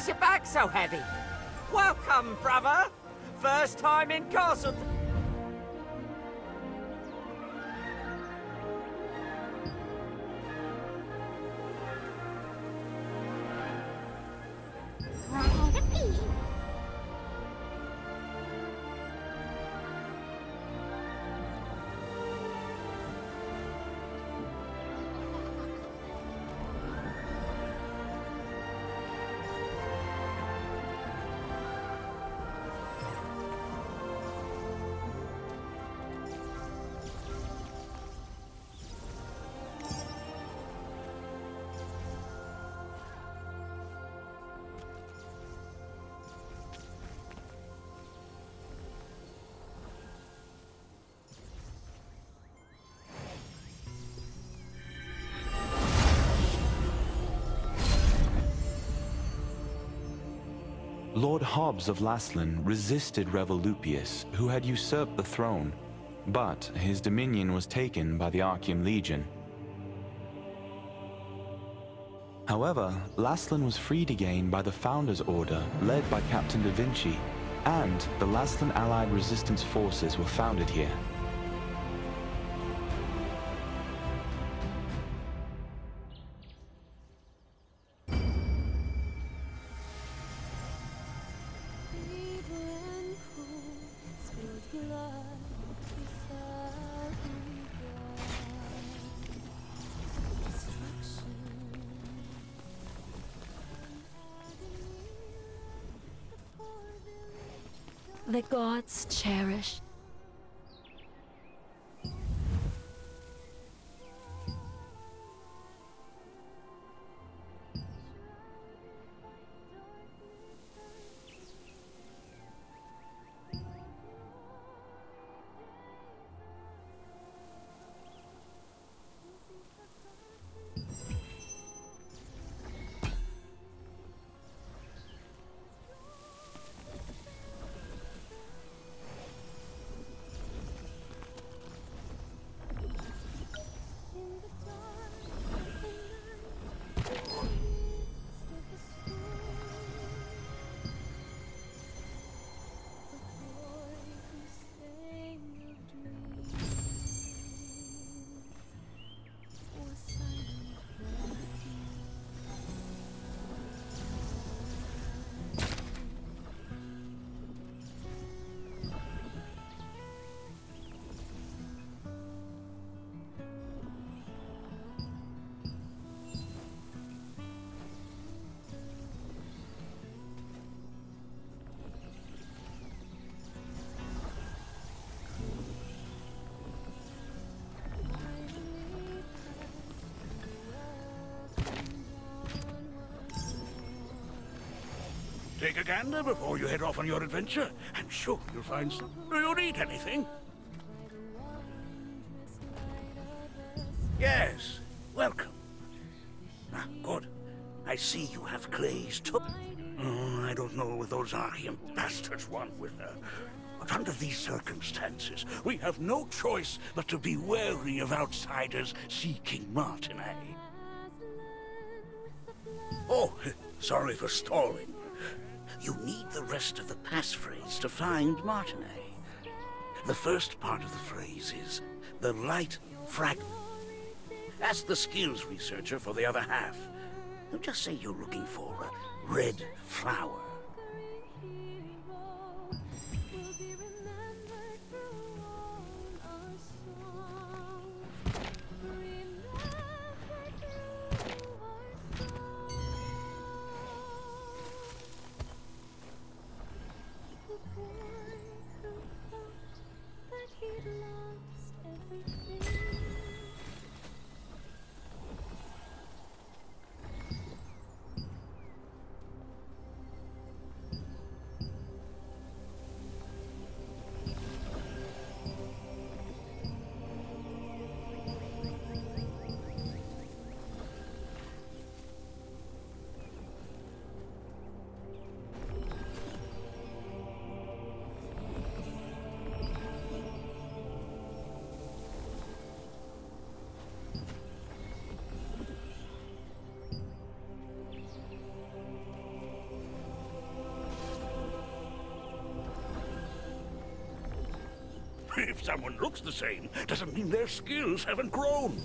is your back so heavy? Welcome, brother! First time in Castle... Lord Hobbs of Laslan resisted Revolupius, who had usurped the throne, but his dominion was taken by the Archean Legion. However, Laslan was freed again by the Founders Order, led by Captain Da Vinci, and the Laslan Allied Resistance Forces were founded here. The gods cherish. Take a gander before you head off on your adventure. I'm sure you'll find some. Do you need anything? Yes, welcome. Ah, good. I see you have Clay's too. Oh, I don't know what those Archean bastards want with her. But under these circumstances, we have no choice but to be wary of outsiders seeking Martinez. Oh, sorry for stalling. You need the rest of the passphrase to find Martinez. The first part of the phrase is the light fragment. Ask the skills researcher for the other half. Just say you're looking for a red flower. If someone looks the same, doesn't mean their skills haven't grown.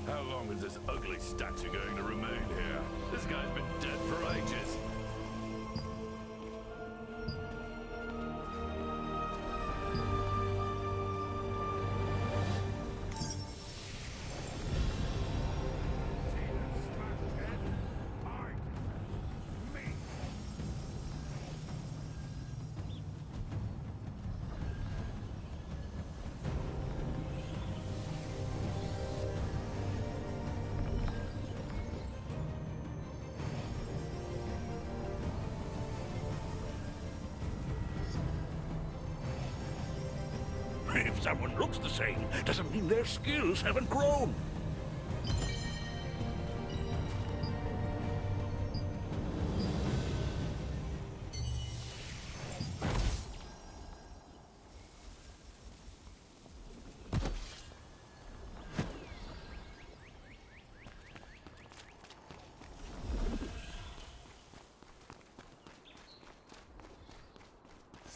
How long is this ugly statue going to remain here? This guy's been dead for ages. If someone looks the same, doesn't mean their skills haven't grown.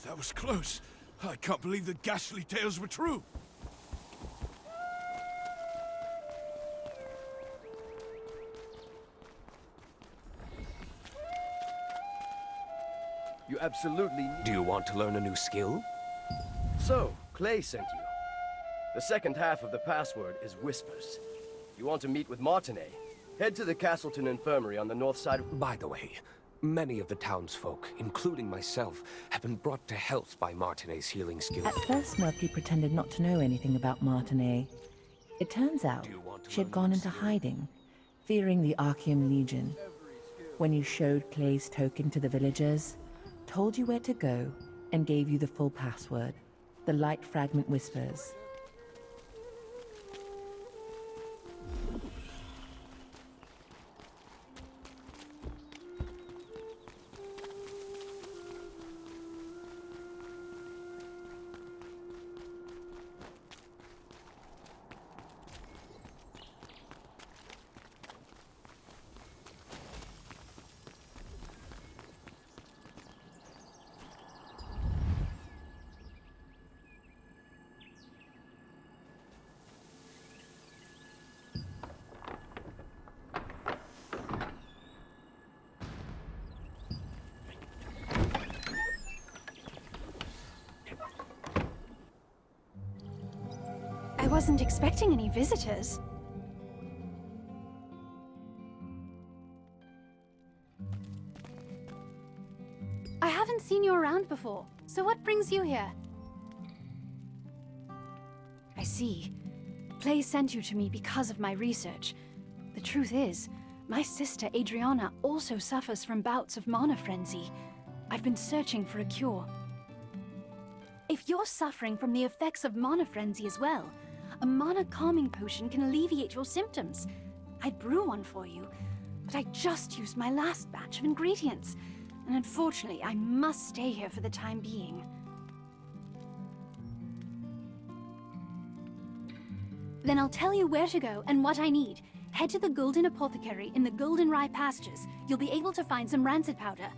That was close. I can't believe the ghastly tales were true. You absolutely Do you want to learn a new skill? So, Clay sent you. The second half of the password is Whispers. You want to meet with Martinet? Head to the Castleton Infirmary on the north side of... By the way, many of the townsfolk, including myself, have been brought to health by Martinet's healing skills. At first, Murphy pretended not to know anything about Martinet. It turns out Do you want to she had learn gone new into skill? hiding, fearing the Archeum Legion. When you showed Clay's token to the villagers, told you where to go, and gave you the full password, the light fragment Whispers. I wasn't expecting any visitors. I haven't seen you around before, so what brings you here? I see. Clay sent you to me because of my research. The truth is, my sister Adriana also suffers from bouts of mana frenzy. I've been searching for a cure. If you're suffering from the effects of mana frenzy as well, a mana calming potion can alleviate your symptoms. I'd brew one for you, but I just used my last batch of ingredients, and unfortunately I must stay here for the time being. Then I'll tell you where to go and what I need. Head to the Golden Apothecary in the Golden Rye pastures. You'll be able to find some rancid powder.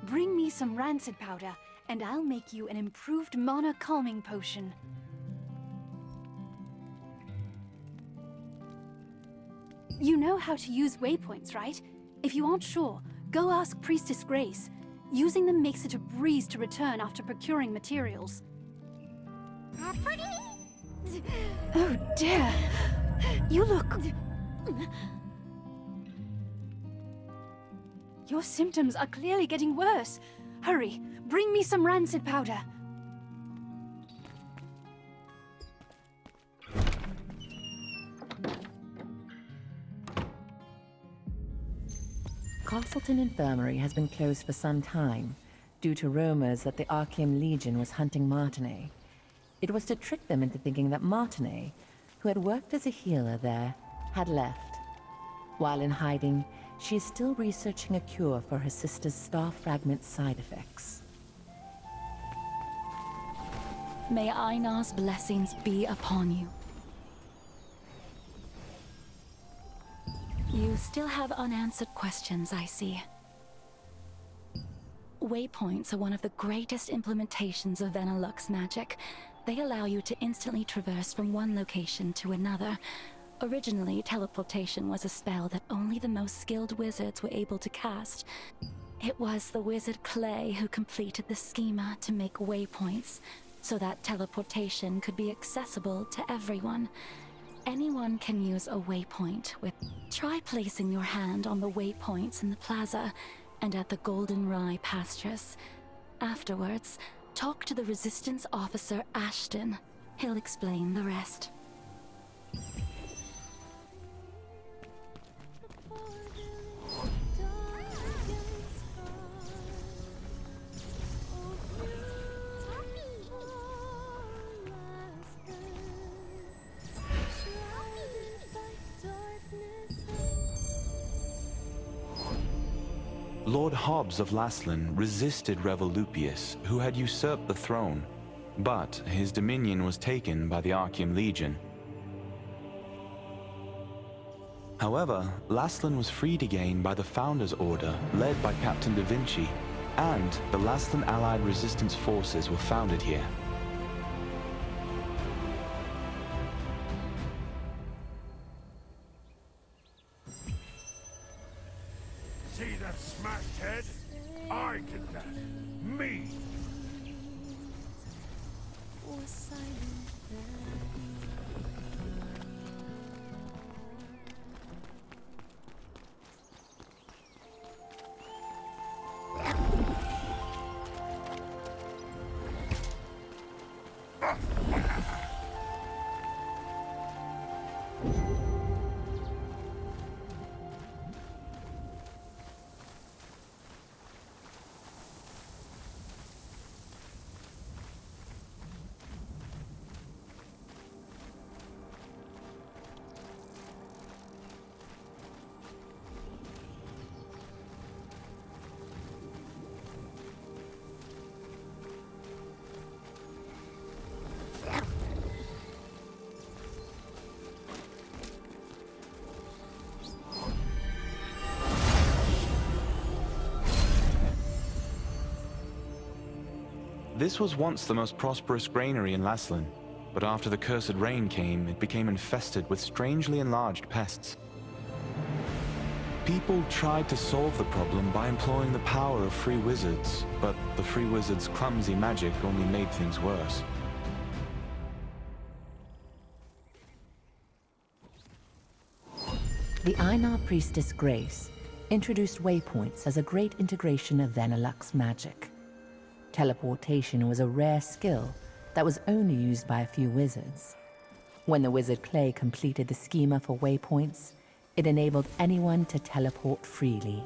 Bring me some rancid powder, and I'll make you an improved mana calming potion. You know how to use waypoints, right? If you aren't sure, go ask Priestess Grace. Using them makes it a breeze to return after procuring materials. Oh dear! You look... Your symptoms are clearly getting worse. Hurry, bring me some rancid powder. Castleton Infirmary has been closed for some time, due to rumors that the Archeum Legion was hunting Martinet. It was to trick them into thinking that Martinet, who had worked as a healer there, had left. While in hiding, she is still researching a cure for her sister's star fragment side effects. May Einar's blessings be upon you. You still have unanswered questions, I see. Waypoints are one of the greatest implementations of Venilux magic. They allow you to instantly traverse from one location to another. Originally, teleportation was a spell that only the most skilled wizards were able to cast. It was the wizard Clay who completed the schema to make waypoints, so that teleportation could be accessible to everyone. Anyone can use a waypoint with... Try placing your hand on the waypoints in the plaza and at the Golden Rye pastures. Afterwards, talk to the Resistance officer Ashton. He'll explain the rest. Lord Hobbs of Laslan resisted Revolupius, who had usurped the throne, but his dominion was taken by the Archeum Legion. However, Laslan was freed again by the Founders Order, led by Captain Da Vinci, and the Laslan Allied Resistance forces were founded here. See that smashed head? I did that. Me! This was once the most prosperous granary in Laslan, but after the cursed rain came, it became infested with strangely enlarged pests. People tried to solve the problem by employing the power of free wizards, but the free wizards' clumsy magic only made things worse. The Einar priestess Grace introduced waypoints as a great integration of Venilux magic. Teleportation was a rare skill that was only used by a few wizards. When the wizard Clay completed the schema for waypoints, it enabled anyone to teleport freely.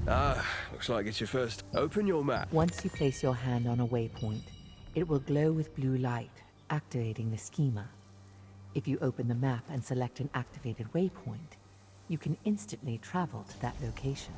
Looks like it's your first. Open your map. Once you place your hand on a waypoint, it will glow with blue light, activating the schema. If you open the map and select an activated waypoint, you can instantly travel to that location.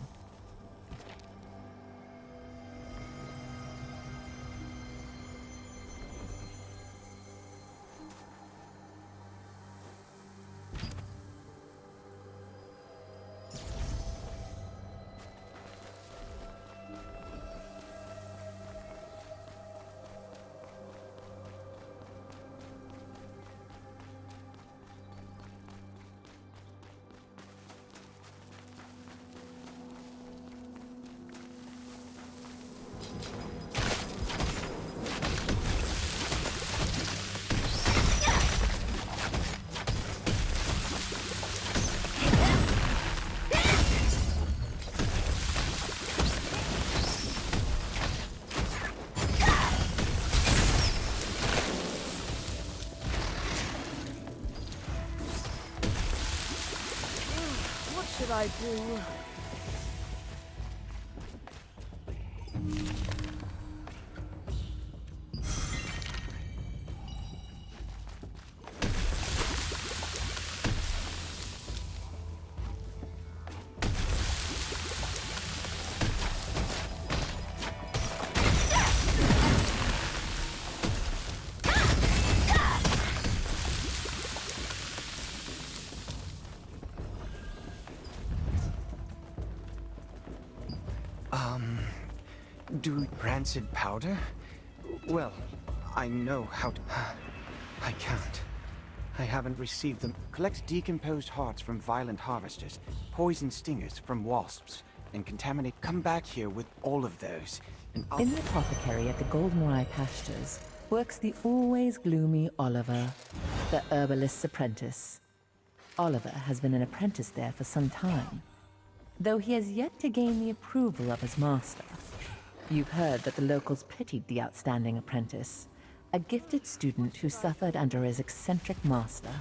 What should I do? Do rancid powder? Well, I know how to... I can't. I haven't received them. Collect decomposed hearts from violent harvesters, poison stingers from wasps, and contaminate... Come back here with all of those, and I'll... In the apothecary at the Goldenrye Pastures works the always gloomy Oliver, the herbalist's apprentice. Oliver has been an apprentice there for some time, though he has yet to gain the approval of his master. You've heard that the locals pitied the outstanding apprentice, a gifted student who suffered under his eccentric master.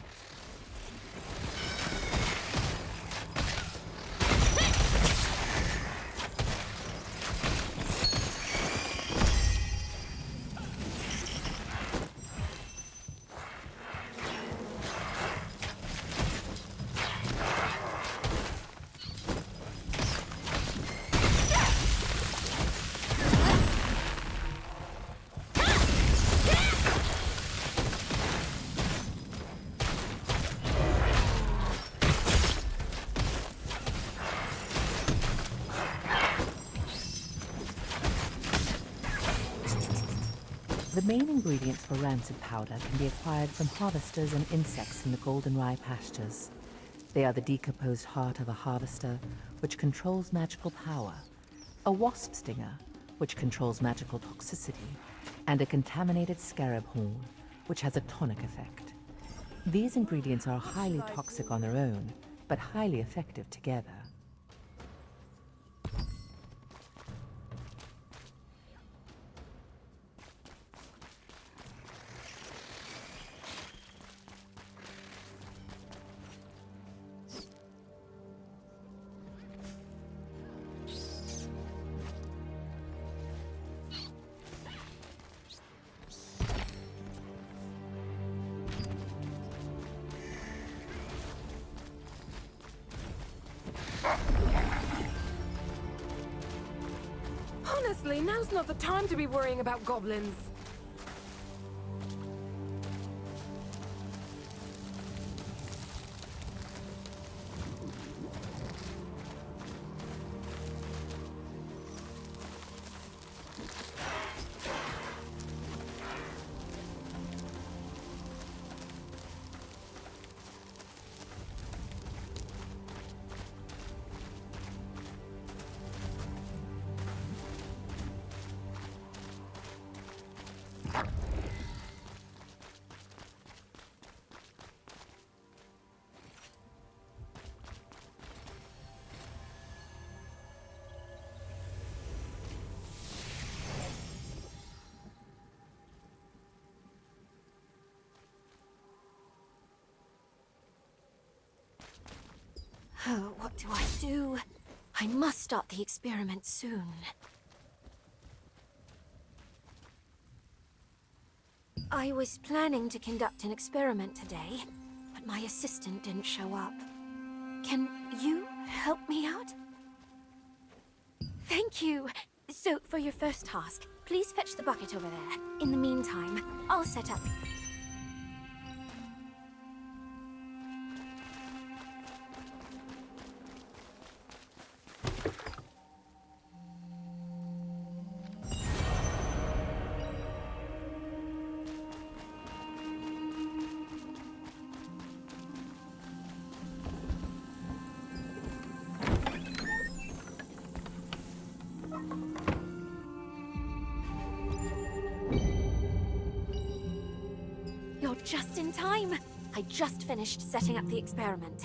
The main ingredients for rancid powder can be acquired from harvesters and insects in the Goldenrye Pastures. They are the decomposed heart of a harvester, which controls magical power, a wasp stinger, which controls magical toxicity, and a contaminated scarab horn, which has a tonic effect. These ingredients are highly toxic on their own, but highly effective together. Honestly, now's not the time to be worrying about goblins. Oh, what do I do? I must start the experiment soon. I was planning to conduct an experiment today, but my assistant didn't show up. Can you help me out? Thank you! So, for your first task, please fetch the bucket over there. In the meantime, I'll set up... You're just in time! I just finished setting up the experiment.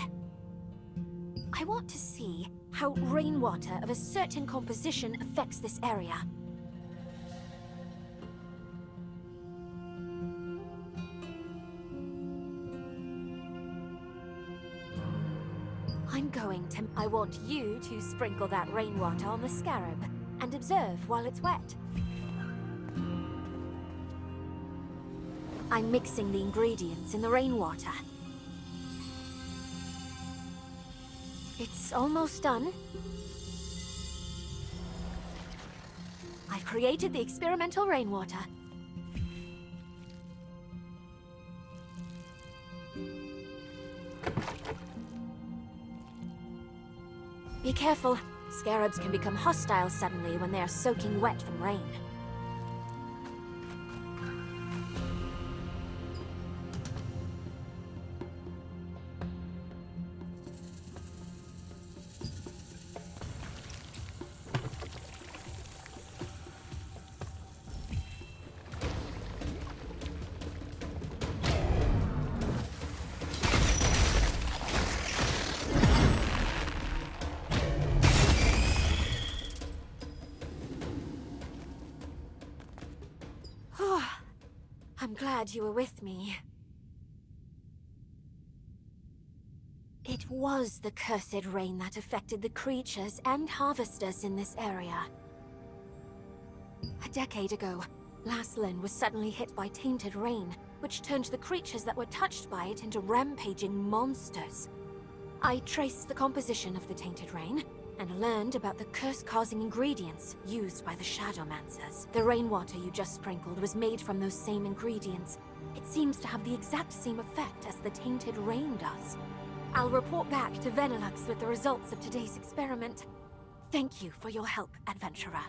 I want to see how rainwater of a certain composition affects this area. I want you to sprinkle that rainwater on the scarab and observe while it's wet. I'm mixing the ingredients in the rainwater. It's almost done. I've created the experimental rainwater. Be careful. Scarabs can become hostile suddenly when they are soaking wet from rain. I'm glad you were with me. It was the cursed rain that affected the creatures and harvesters in this area. A decade ago, Laslin was suddenly hit by tainted rain, which turned the creatures that were touched by it into rampaging monsters. I traced the composition of the tainted rain, and learned about the curse-causing ingredients used by the Shadowmancers. The rainwater you just sprinkled was made from those same ingredients. It seems to have the exact same effect as the tainted rain does. I'll report back to Venilux with the results of today's experiment. Thank you for your help, adventurer.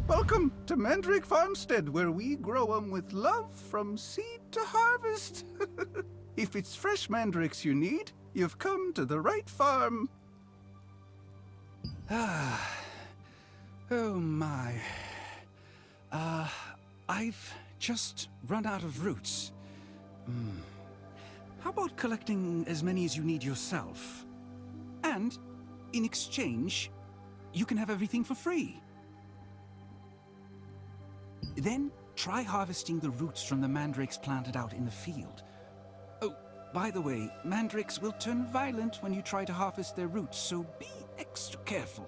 Welcome to Mandrake Farmstead, where we grow 'em with love from seed to harvest. If it's fresh mandrakes you need, you've come to the right farm. Oh my. I've just run out of roots. How about collecting as many as you need yourself? And, in exchange, you can have everything for free. Then, try harvesting the roots from the mandrakes planted out in the field. Oh, by the way, mandrakes will turn violent when you try to harvest their roots, so be extra careful.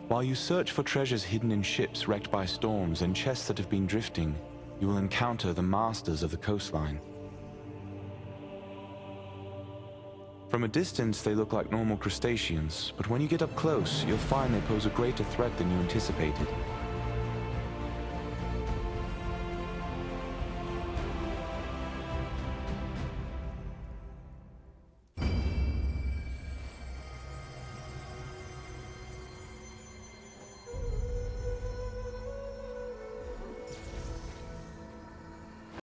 While you search for treasures hidden in ships wrecked by storms and chests that have been drifting, you will encounter the masters of the coastline. From a distance, they look like normal crustaceans, but when you get up close, you'll find they pose a greater threat than you anticipated.